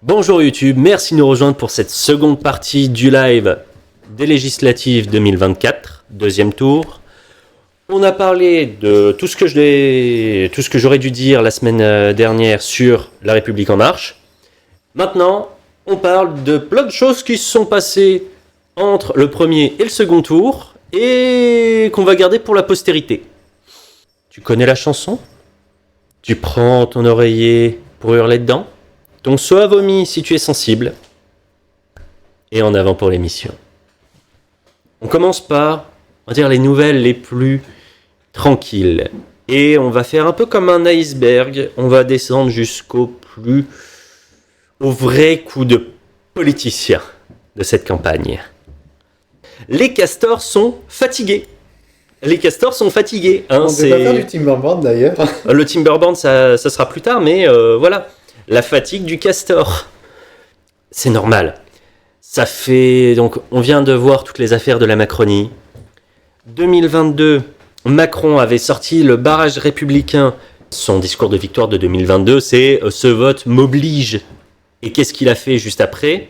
Bonjour YouTube, merci de nous rejoindre pour cette seconde partie du live des législatives 2024, deuxième tour. On a parlé de tout ce que j'aurais dû dire la semaine dernière sur La République En Marche. Maintenant, on parle de plein de choses qui se sont passées entre le premier et le second tour et qu'on va garder pour la postérité. Tu connais la chanson ? Tu prends ton oreiller pour hurler dedans ? Ton seau à vomi si tu es sensible. Et en avant pour l'émission. On commence par, on va dire, les nouvelles les plus tranquilles. Et on va faire un peu comme un iceberg. On va descendre au vrai coup de politicien de cette campagne. Les castors sont fatigués. Les castors sont fatigués. On ne peut pas faire du Timberboard d'ailleurs. Le Timberboard, ça sera plus tard, mais voilà. La fatigue du castor. C'est normal. Ça fait... Donc, on vient de voir toutes les affaires de la Macronie. 2022, Macron avait sorti le barrage républicain. Son discours de victoire de 2022, c'est « Ce vote m'oblige ». Et qu'est-ce qu'il a fait juste après ?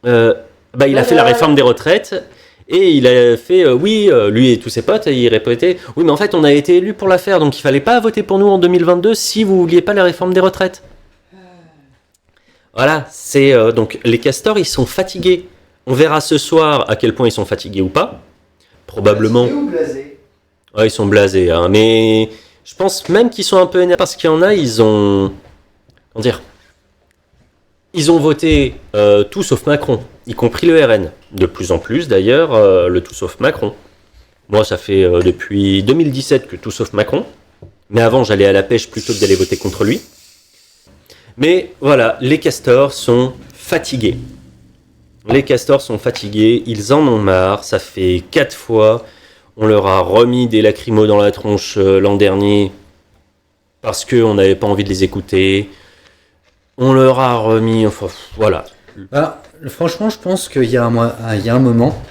Il a fait la réforme des retraites. Et il a fait, lui et tous ses potes, ils répétaient « Oui, mais en fait, on a été élus pour la faire, donc il ne fallait pas voter pour nous en 2022 si vous ne vouliez pas la réforme des retraites. » Voilà, c'est donc les castors, ils sont fatigués. On verra ce soir à quel point ils sont fatigués ou pas. Probablement. Fatigués ou blasés ? Ouais, ils sont blasés, hein, mais je pense même qu'ils sont un peu énervés parce qu'il y en a, ils ont voté tout sauf Macron, y compris le RN. De plus en plus d'ailleurs, le tout sauf Macron. Moi, ça fait depuis 2017 que tout sauf Macron. Mais avant, j'allais à la pêche plutôt que d'aller voter contre lui. Mais voilà, les castors sont fatigués. Les castors sont fatigués, ils en ont marre. Ça fait 4 fois. On leur a remis des lacrymos dans la tronche l'an dernier parce qu'on n'avait pas envie de les écouter. On leur a remis... Enfin, voilà. Franchement, je pense qu'il y a un moment,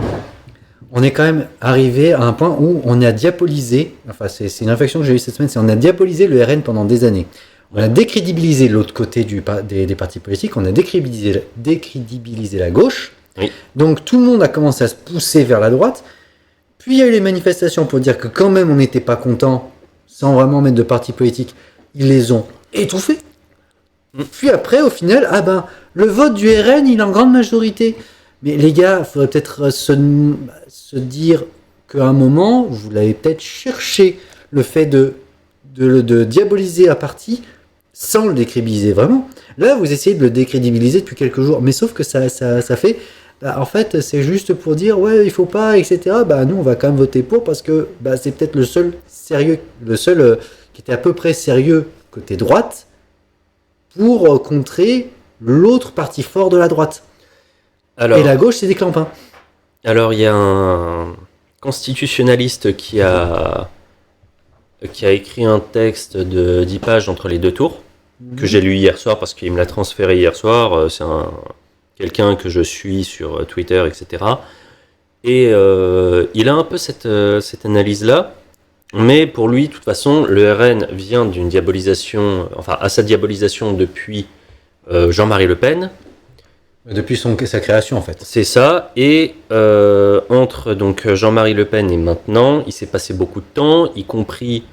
on est quand même arrivé à un point où on a diabolisé, enfin c'est une réflexion que j'ai eue cette semaine, c'est on a diabolisé le RN pendant des années. On a décrédibilisé l'autre côté des partis politiques, on a décrédibilisé la gauche. Oui. Donc tout le monde a commencé à se pousser vers la droite. Puis il y a eu les manifestations pour dire que quand même on n'était pas content, sans vraiment mettre de partis politiques. Ils les ont étouffés. Puis après, au final, le vote du RN, il est en grande majorité. Mais les gars, il faudrait peut-être se dire qu'à un moment, vous l'avez peut-être cherché, le fait de diaboliser un parti sans le décrédibiliser vraiment. Là, vous essayez de le décrédibiliser depuis quelques jours, mais sauf que ça fait... en fait, c'est juste pour dire, ouais, il faut pas, etc. Nous, on va quand même voter pour, parce que c'est peut-être le seul sérieux, qui était à peu près sérieux côté droite, pour contrer l'autre parti fort de la droite. Et la gauche, c'est des clampins. Alors, il y a un constitutionnaliste qui a écrit un texte de 10 pages entre les deux tours, que j'ai lu hier soir parce qu'il me l'a transféré hier soir. C'est quelqu'un que je suis sur Twitter, etc. Et il a un peu cette analyse-là, mais pour lui, de toute façon, le RN vient d'une diabolisation, à sa diabolisation depuis Jean-Marie Le Pen. Depuis sa création, en fait. C'est ça, et entre donc Jean-Marie Le Pen et maintenant, il s'est passé beaucoup de temps, y compris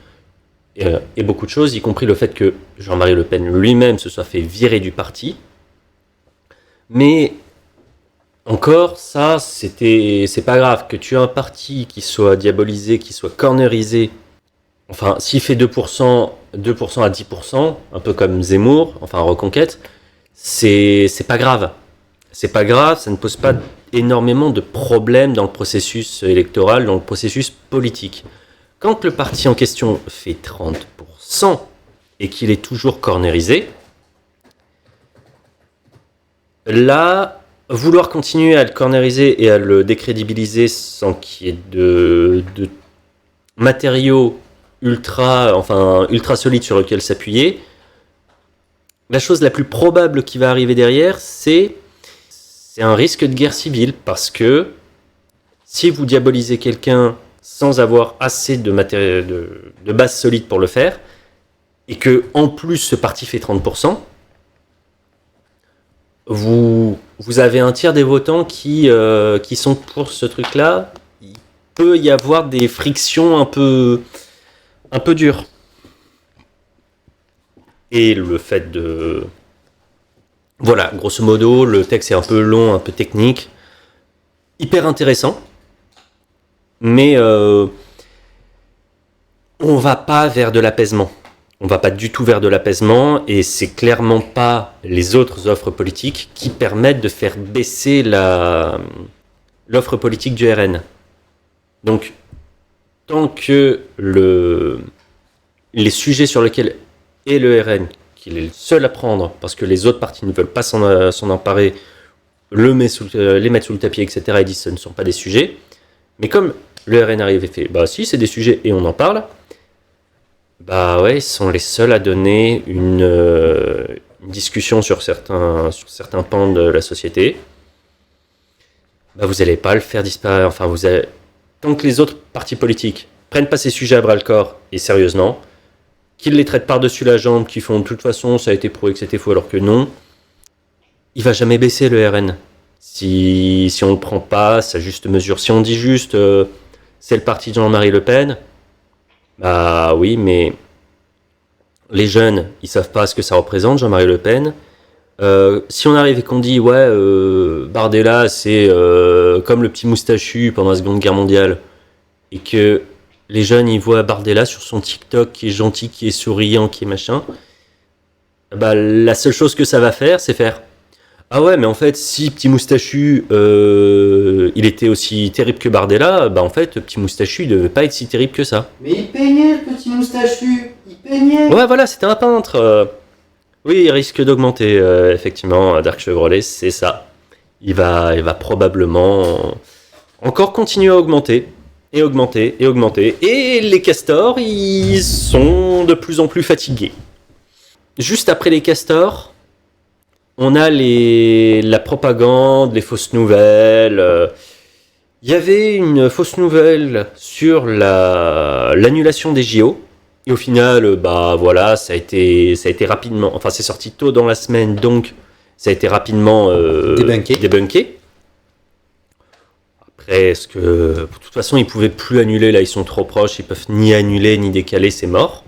et beaucoup de choses, y compris le fait que Jean-Marie Le Pen lui-même se soit fait virer du parti. Mais encore, ça, c'est pas grave que tu aies un parti qui soit diabolisé, qui soit cornerisé. Enfin, s'il fait 2% à 10%, un peu comme Zemmour, Reconquête, c'est pas grave. C'est pas grave, ça ne pose pas énormément de problèmes dans le processus électoral, dans le processus politique. Quand le parti en question fait 30% et qu'il est toujours cornerisé, là, vouloir continuer à le corneriser et à le décrédibiliser sans qu'il y ait de matériaux ultra solides sur lesquels s'appuyer, la chose la plus probable qui va arriver derrière, c'est un risque de guerre civile, parce que si vous diabolisez quelqu'un sans avoir assez de base solide pour le faire, et que en plus ce parti fait 30%, vous avez un tiers des votants qui sont pour ce truc-là. Il peut y avoir des frictions un peu dures. Et le fait de... Voilà, grosso modo, le texte est un peu long, un peu technique. Hyper intéressant. Mais on va pas vers de l'apaisement. On va pas du tout vers de l'apaisement, et c'est clairement pas les autres offres politiques qui permettent de faire baisser l'offre politique du RN. Donc, tant que les sujets sur lesquels est le RN, qu'il est le seul à prendre, parce que les autres partis ne veulent pas s'en emparer, les mettre sous le tapis, etc., et disent que ce ne sont pas des sujets. Mais comme le RN arrive et fait, bah si, c'est des sujets et on en parle, bah ouais, ils sont les seuls à donner une discussion sur certains pans de la société. Bah vous n'allez pas le faire disparaître. Enfin, tant que les autres partis politiques prennent pas ces sujets à bras le corps et sérieusement, qu'ils les traitent par-dessus la jambe, qu'ils font de toute façon ça a été prouvé que c'était faux alors que non, il va jamais baisser le RN. Si on le prend pas à sa juste mesure, si on dit juste c'est le parti de Jean-Marie Le Pen, bah oui, mais les jeunes, ils savent pas ce que ça représente, Jean-Marie Le Pen. Si on arrive et qu'on dit ouais, Bardella c'est comme le petit moustachu pendant la Seconde Guerre mondiale, et que les jeunes ils voient Bardella sur son TikTok qui est gentil, qui est souriant, qui est machin, bah la seule chose que ça va faire, c'est faire ah ouais, mais en fait, si Petit Moustachu, il était aussi terrible que Bardella, bah en fait, Petit Moustachu, il devait pas être si terrible que ça. Mais il peignait, le Petit Moustachu. Il peignait. Ouais, voilà, c'était un peintre. Oui, il risque d'augmenter, effectivement, Dark Chevrolet, c'est ça. Il va probablement encore continuer à augmenter, et augmenter, et augmenter. Et les castors, ils sont de plus en plus fatigués. Juste après les castors, on a la propagande, les fausses nouvelles. Il y avait une fausse nouvelle sur l'annulation des JO. Et au final, bah voilà, ça a été rapidement... Enfin, c'est sorti tôt dans la semaine, donc ça a été rapidement débunké. Après, est-ce que... De toute façon, ils ne pouvaient plus annuler, là, ils sont trop proches, ils peuvent ni annuler, ni décaler, c'est mort.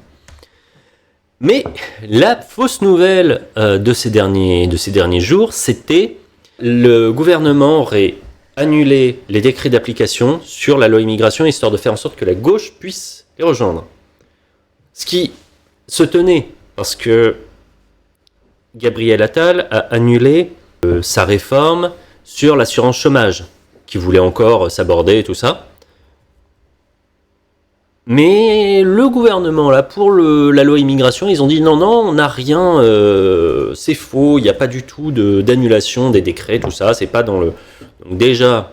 Mais la fausse nouvelle de ces derniers jours, c'était le gouvernement aurait annulé les décrets d'application sur la loi immigration, histoire de faire en sorte que la gauche puisse les rejoindre. Ce qui se tenait, parce que Gabriel Attal a annulé sa réforme sur l'assurance chômage, qui voulait encore s'aborder et tout ça. Mais le gouvernement, là, pour la loi immigration, ils ont dit non, on n'a rien, c'est faux, il n'y a pas du tout d'annulation des décrets, tout ça, c'est pas dans le... Donc déjà,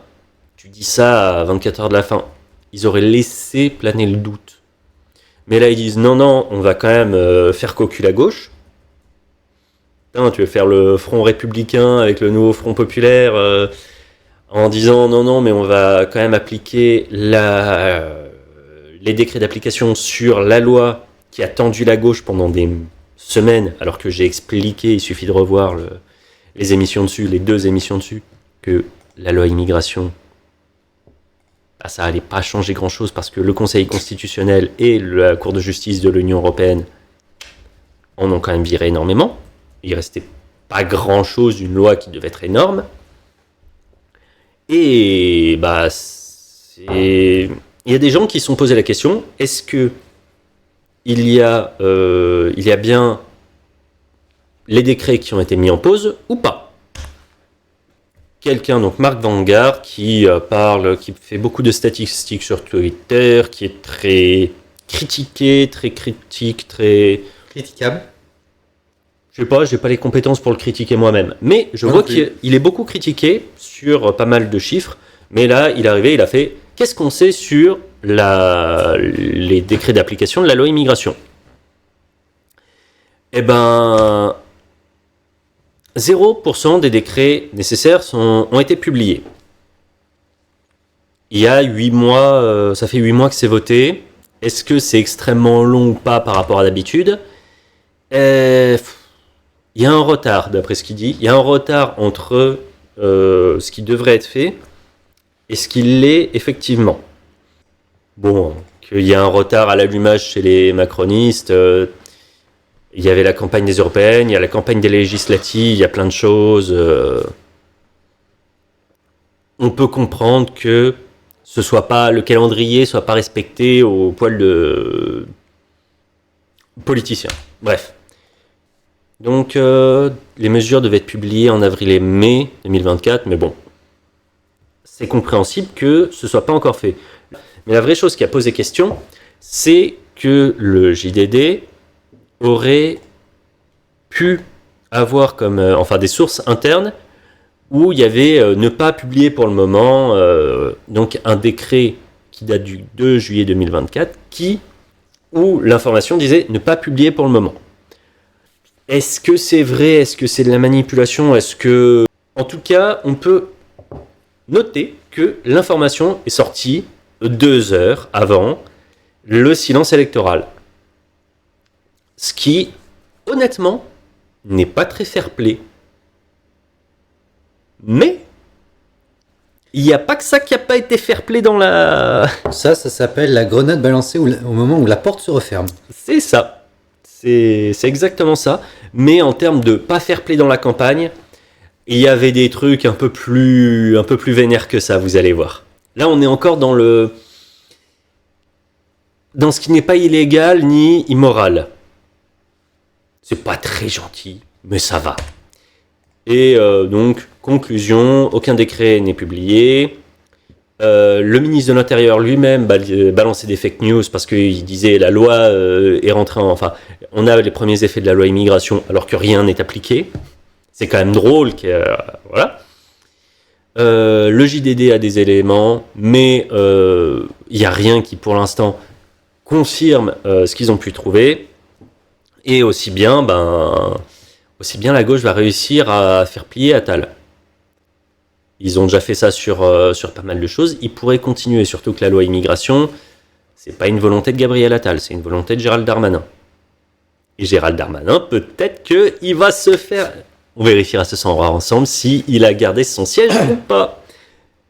tu dis ça à 24 heures de la fin, ils auraient laissé planer le doute. Mais là, ils disent non, on va quand même faire cocu à gauche. Putain, tu veux faire le front républicain avec le nouveau front populaire en disant non, mais on va quand même appliquer les décrets d'application sur la loi qui a tendu la gauche pendant des semaines, alors que j'ai expliqué, il suffit de revoir les émissions dessus, les 2 émissions dessus, que la loi immigration, bah, ça allait pas changer grand-chose parce que le Conseil constitutionnel et la Cour de justice de l'Union européenne en ont quand même viré énormément. Il restait pas grand-chose d'une loi qui devait être énorme. Et bah il y a des gens qui se sont posé la question, est-ce que il y a bien les décrets qui ont été mis en pause ou pas? Quelqu'un, donc Marc Vanguard, qui qui fait beaucoup de statistiques sur Twitter, qui est très critiqué, très critique, très... Critiquable. Je sais pas, j'ai pas les compétences pour le critiquer moi-même. Mais je vois qu'il est beaucoup critiqué sur pas mal de chiffres. Mais là, il est arrivé, il a fait... Qu'est-ce qu'on sait sur les décrets d'application de la loi immigration? Eh ben... 0% des décrets nécessaires ont été publiés. Il y a 8 mois, ça fait 8 mois que c'est voté. Est-ce que c'est extrêmement long ou pas par rapport à d'habitude? il y a un retard, d'après ce qu'il dit. Il y a un retard entre ce qui devrait être fait et ce qu'il l'est effectivement. Bon, qu'il y a un retard à l'allumage chez les macronistes. Il y avait la campagne des européennes, il y a la campagne des législatives, il y a plein de choses. On peut comprendre que le calendrier soit pas respecté au poil de politiciens. Bref. Donc, les mesures devaient être publiées en avril et mai 2024, mais bon, c'est compréhensible que ce soit pas encore fait. Mais la vraie chose qui a posé question, c'est que le JDD aurait pu avoir comme, des sources internes où il y avait ne pas publier pour le moment, donc un décret qui date du 2 juillet 2024, où l'information disait ne pas publier pour le moment. Est-ce que c'est vrai? Est-ce que c'est de la manipulation? En tout cas, on peut noter que l'information est sortie 2 heures avant le silence électoral. Ce qui, honnêtement, n'est pas très fair-play. Mais il n'y a pas que ça qui n'a pas été fair-play dans la... Ça s'appelle la grenade balancée au moment où la porte se referme. C'est ça. C'est exactement ça. Mais en termes de pas fair-play dans la campagne, il y avait des trucs un peu plus vénères que ça, vous allez voir. Là, on est encore dans ce qui n'est pas illégal ni immoral. C'est pas très gentil, mais ça va. Et donc, conclusion, aucun décret n'est publié. Le ministre de l'Intérieur lui-même balançait des fake news parce qu'il disait la loi est rentrée on a les premiers effets de la loi immigration alors que rien n'est appliqué. C'est quand même drôle voilà. Le JDD a des éléments, mais il n'y a rien qui pour l'instant confirme ce qu'ils ont pu trouver. Et aussi bien la gauche va réussir à faire plier Attal. Ils ont déjà fait ça sur pas mal de choses. Ils pourraient continuer, surtout que la loi immigration, c'est pas une volonté de Gabriel Attal, c'est une volonté de Gérald Darmanin. Et Gérald Darmanin, peut-être qu'il va se faire... On vérifiera ce soir ensemble s'il a gardé son siège ou pas.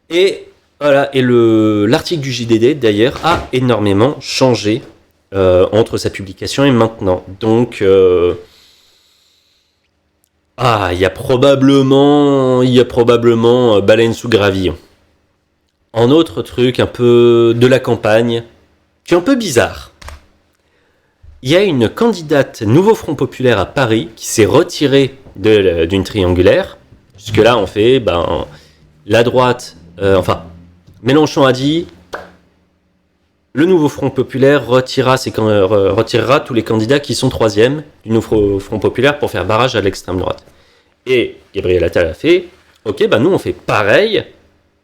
Et voilà. Et l'article du JDD, d'ailleurs, a énormément changé entre sa publication et maintenant. Donc... il y a probablement baleine sous gravillon. En autre truc, un peu de la campagne, qui est un peu bizarre. Il y a une candidate Nouveau Front Populaire à Paris qui s'est retirée d'une triangulaire. Jusque-là, on fait, la droite, Mélenchon a dit, le Nouveau Front Populaire retirera tous les candidats qui sont troisième du Nouveau Front Populaire pour faire barrage à l'extrême droite. Et Gabriel Attal a fait, ok, nous on fait pareil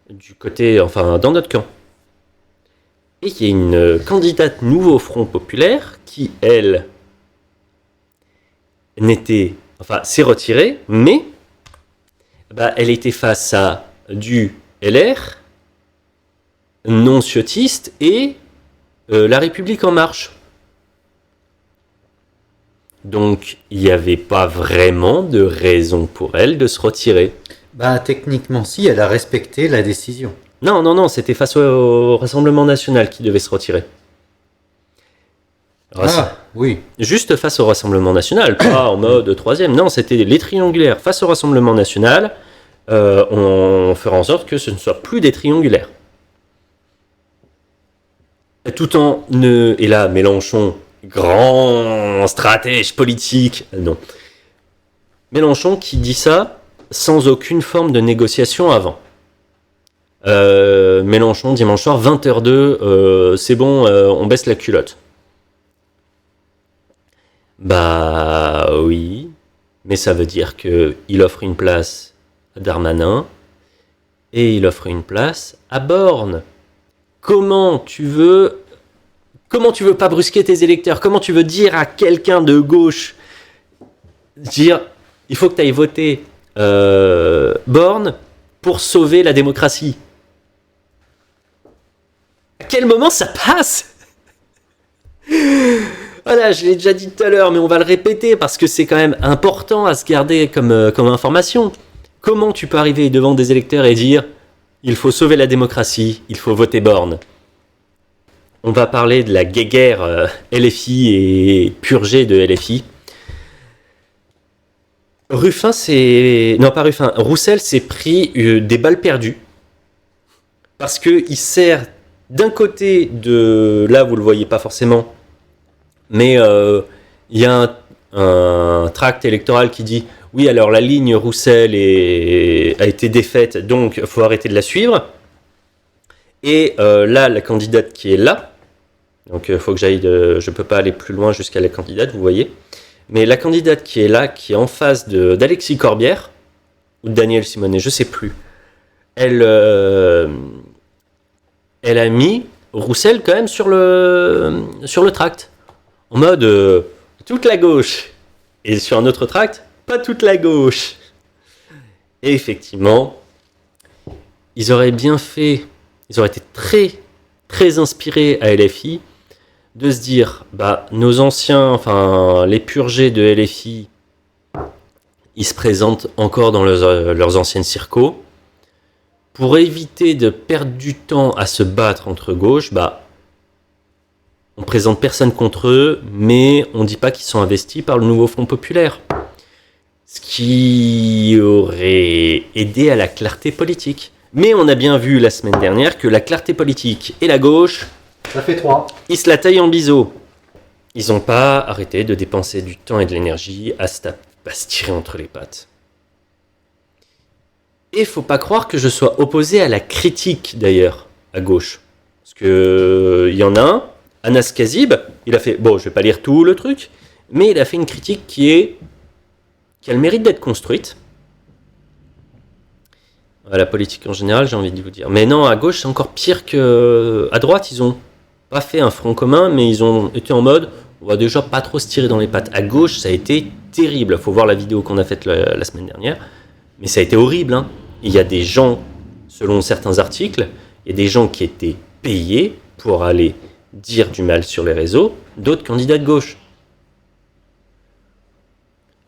du côté, dans notre camp. Et il y a une candidate Nouveau Front Populaire qui, elle, s'est retirée, mais elle était face à du LR, non-ciotiste et La République En Marche. Donc, il n'y avait pas vraiment de raison pour elle de se retirer. Techniquement, si, elle a respecté la décision. Non, c'était face au Rassemblement National qui devait se retirer. Oui. Juste face au Rassemblement National, pas en mode troisième. Non, c'était les triangulaires face au Rassemblement National. On fera en sorte que ce ne soit plus des triangulaires. Et là, Mélenchon, grand stratège politique, non. Mélenchon qui dit ça sans aucune forme de négociation avant. Mélenchon, dimanche soir, 20h02, c'est bon, on baisse la culotte. Oui, mais ça veut dire qu'il offre une place à Darmanin et il offre une place à Borne. Comment tu veux pas brusquer tes électeurs? Comment tu veux dire à quelqu'un de gauche, il faut que tu ailles voter Borne pour sauver la démocratie? À quel moment ça passe? Voilà, je l'ai déjà dit tout à l'heure, mais on va le répéter parce que c'est quand même important à se garder comme information. Comment tu peux arriver devant des électeurs et dire « Il faut sauver la démocratie, il faut voter Borne ». On va parler de la guéguerre LFI et purgée de LFI. Roussel s'est pris des balles perdues parce qu'il sert d'un côté de... Là, vous le voyez pas forcément, mais il y a un tract électoral qui dit « Oui, alors la ligne Roussel a été défaite, donc il faut arrêter de la suivre. » Et là, la candidate qui est là, donc il faut que j'aille... je ne peux pas aller plus loin jusqu'à la candidate, vous voyez. Mais la candidate qui est là, qui est en face d'Alexis Corbière, ou de Daniel Simonet, je ne sais plus, elle a mis Roussel quand même sur le tract. En mode toute la gauche. Et sur un autre tract, pas toute la gauche. Et effectivement, ils auraient bien fait, ils auraient été très, très inspirés à LFI de se dire, nos anciens, enfin les purgés de LFI, ils se présentent encore dans leurs anciennes circos. Pour éviter de perdre du temps à se battre entre gauche, on présente personne contre eux, mais on dit pas qu'ils sont investis par le nouveau Front Populaire. Ce qui aurait aidé à la clarté politique. Mais on a bien vu la semaine dernière que la clarté politique et la gauche, ça fait 3. Ils se la taillent en biseau. Ils n'ont pas arrêté de dépenser du temps et de l'énergie à se tirer entre les pattes. Et faut pas croire que je sois opposé à la critique d'ailleurs, à gauche. Parce que il y en a un, Anas Kazib, il a fait, je vais pas lire tout le truc, mais il a fait une critique qui a le mérite d'être construite. À la politique en général, j'ai envie de vous dire. Mais non, à gauche, c'est encore pire qu'à droite, ils ont pas fait un front commun, mais ils ont été en mode, on va déjà pas trop se tirer dans les pattes. À gauche, ça a été terrible. Faut voir la vidéo qu'on a faite la semaine dernière. Mais ça a été horrible. Hein. Il y a des gens, selon certains articles, il y a des gens qui étaient payés pour aller dire du mal sur les réseaux d'autres candidats de gauche.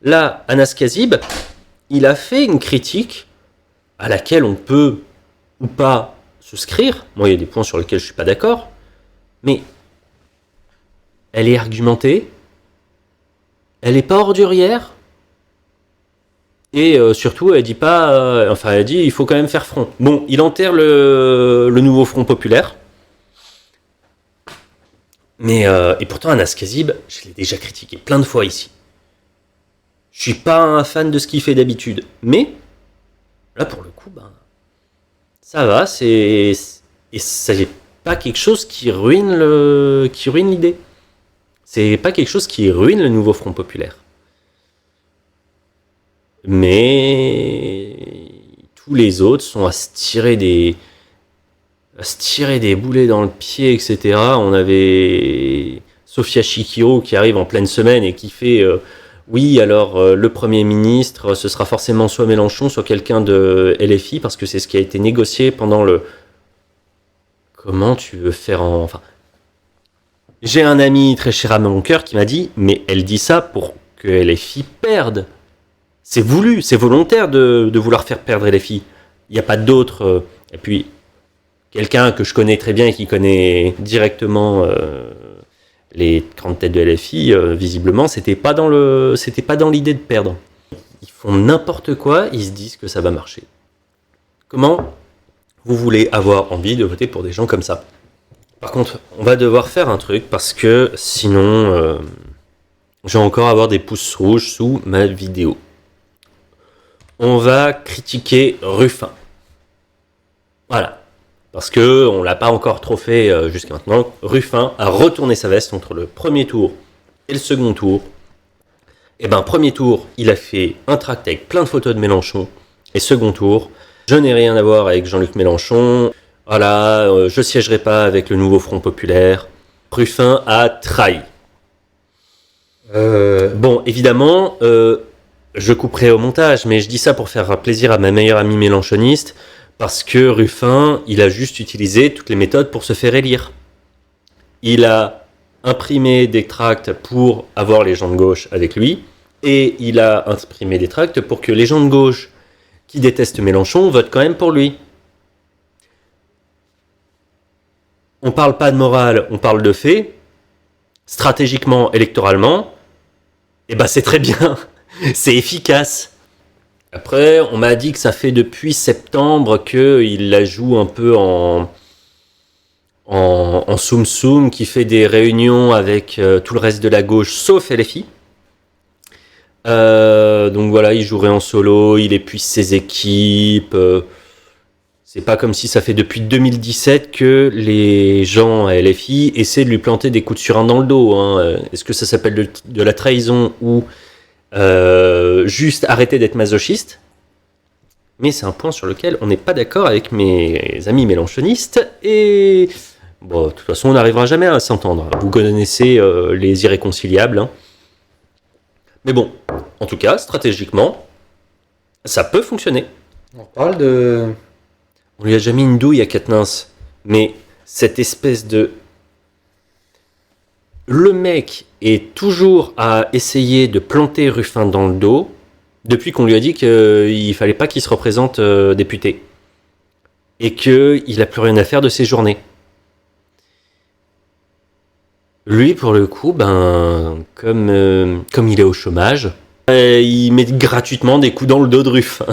Là, Anas Kazib, il a fait une critique à laquelle on peut ou pas souscrire. Moi, il y a des points sur lesquels je suis pas d'accord. Mais elle est argumentée, elle n'est pas ordurière, et surtout, elle dit pas... elle dit il faut quand même faire front. Bon, il enterre le nouveau Front Populaire, mais et pourtant, Anas Kazib, je l'ai déjà critiqué plein de fois ici. Je suis pas un fan de ce qu'il fait d'habitude, mais là, pour le coup, ça va, et ça n'est pas quelque chose qui ruine l'idée. C'est pas quelque chose qui ruine le nouveau Front Populaire. Mais tous les autres sont à se tirer des boulets dans le pied, etc. On avait Sofia Chikiro qui arrive en pleine semaine et qui fait oui, alors le Premier ministre, ce sera forcément soit Mélenchon, soit quelqu'un de LFI, parce que c'est ce qui a été négocié pendant le... Comment tu veux faire en... J'ai un ami très cher à mon cœur qui m'a dit, mais elle dit ça pour que LFI perde. C'est voulu, c'est volontaire de vouloir faire perdre LFI. Il n'y a pas d'autre... Et puis, quelqu'un que je connais très bien et qui connaît directement les grandes têtes de LFI, visiblement, c'était pas dans l'idée de perdre. Ils font n'importe quoi, ils se disent que ça va marcher. Comment vous voulez avoir envie de voter pour des gens comme ça? Par contre, on va devoir faire un truc parce que sinon, je vais encore avoir des pouces rouges sous ma vidéo. On va critiquer Ruffin. Voilà. Parce qu'on ne l'a pas encore trop fait jusqu'à maintenant. Ruffin a retourné sa veste entre le premier tour et le second tour. Et premier tour, il a fait un tract avec plein de photos de Mélenchon. Et second tour, je n'ai rien à voir avec Jean-Luc Mélenchon. Voilà, je ne siégerai pas avec le nouveau Front Populaire. Ruffin a trahi. Bon, évidemment, je couperai au montage, mais je dis ça pour faire plaisir à ma meilleure amie mélenchoniste. Parce que Ruffin, il a juste utilisé toutes les méthodes pour se faire élire. Il a imprimé des tracts pour avoir les gens de gauche avec lui, et il a imprimé des tracts pour que les gens de gauche qui détestent Mélenchon votent quand même pour lui. On parle pas de morale, on parle de fait. Stratégiquement, électoralement, eh ben c'est très bien, c'est efficace. Après, on m'a dit que ça fait depuis septembre qu'il la joue un peu en soum-soum, qui fait des réunions avec tout le reste de la gauche, sauf LFI. Donc voilà, il jouerait en solo, il épuise ses équipes. C'est pas comme si ça fait depuis 2017 que les gens à LFI essaient de lui planter des coups de surin dans le dos. Hein. Est-ce que ça s'appelle de la trahison ou juste arrêter d'être masochiste? Mais c'est un point sur lequel on n'est pas d'accord avec mes amis mélenchonistes. Et bon, de toute façon, on n'arrivera jamais à s'entendre. Vous connaissez les irréconciliables. Hein. Mais bon, en tout cas, stratégiquement, ça peut fonctionner. On parle de... On lui a jamais mis une douille à Quatennens, mais cette espèce de... Le mec est toujours à essayer de planter Ruffin dans le dos, depuis qu'on lui a dit qu'il fallait pas qu'il se représente député. Et qu'il a plus rien à faire de ses journées. Lui, pour le coup, comme il est au chômage, il met gratuitement des coups dans le dos de Ruffin.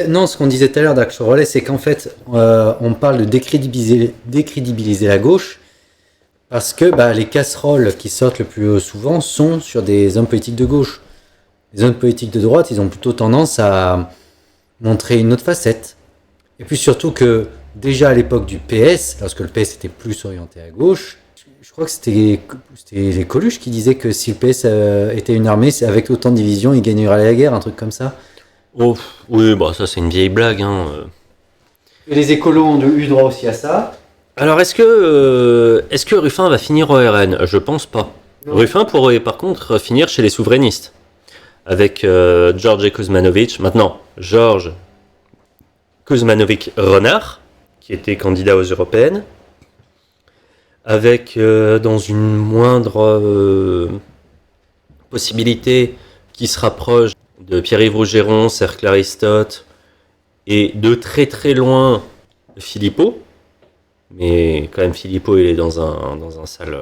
Non, ce qu'on disait tout à l'heure d'Action Relais, c'est qu'en fait, on parle de décrédibiliser la gauche parce que les casseroles qui sortent le plus souvent sont sur des hommes politiques de gauche. Les hommes politiques de droite, ils ont plutôt tendance à montrer une autre facette. Et puis surtout que, déjà à l'époque du PS, lorsque le PS était plus orienté à gauche, je crois que c'était les Coluche qui disaient que si le PS était une armée, avec autant de divisions, il gagnerait la guerre, un truc comme ça. Oh, oui, ça c'est une vieille blague. Hein. Et les écolos ont eu droit aussi à ça. Alors est-ce que Ruffin va finir au RN? Je pense pas. Non. Ruffin pourrait par contre finir chez les souverainistes. Avec George Kuzmanovic. Maintenant, George Kuzmanovic-Renard, qui était candidat aux européennes. Avec, dans une moindre possibilité, qui se rapproche de Pierre-Yves Rougeron, Cercle Aristote, et de très très loin, Philippot. Mais quand même, Philippot, il est dans un sale...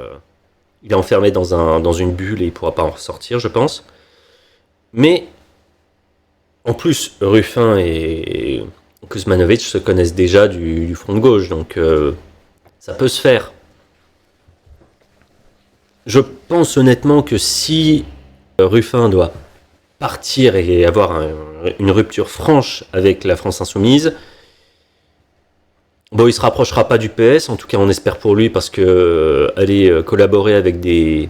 il est enfermé dans une bulle et il ne pourra pas en ressortir, je pense. Mais, en plus, Ruffin et Kuzmanovic se connaissent déjà du front de gauche, donc ça peut se faire. Je pense honnêtement que si Ruffin doit partir et avoir une rupture franche avec la France Insoumise, il se rapprochera pas du PS, en tout cas on espère pour lui, parce que aller collaborer avec des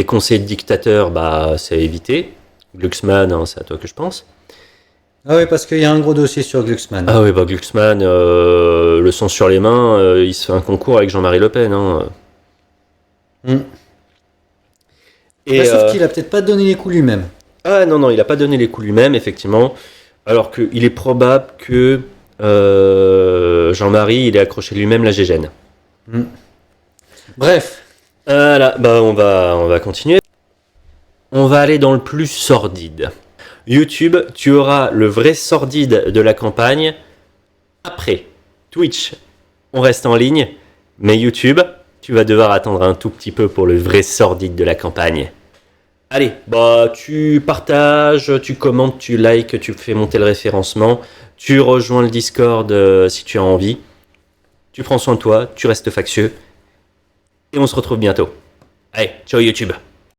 conseillers de dictateurs, c'est à éviter. Glucksmann, c'est à toi que je pense. Ah oui, parce qu'il y a un gros dossier sur Glucksmann. Ah oui, Glucksmann, le sang sur les mains, il se fait un concours avec Jean-Marie Le Pen. Et sauf qu'il a peut-être pas donné les coups lui-même. Ah non, il n'a pas donné les coups lui-même, effectivement. Alors qu'il est probable que Jean-Marie, il ait accroché lui-même la gégène. Bref. Voilà, on va continuer. On va aller dans le plus sordide. YouTube, tu auras le vrai sordide de la campagne après. Twitch, on reste en ligne. Mais YouTube, tu vas devoir attendre un tout petit peu pour le vrai sordide de la campagne. Allez, tu partages, tu commentes, tu likes, tu fais monter le référencement, tu rejoins le Discord si tu as envie. Tu prends soin de toi, tu restes factieux. Et on se retrouve bientôt. Allez, ciao YouTube.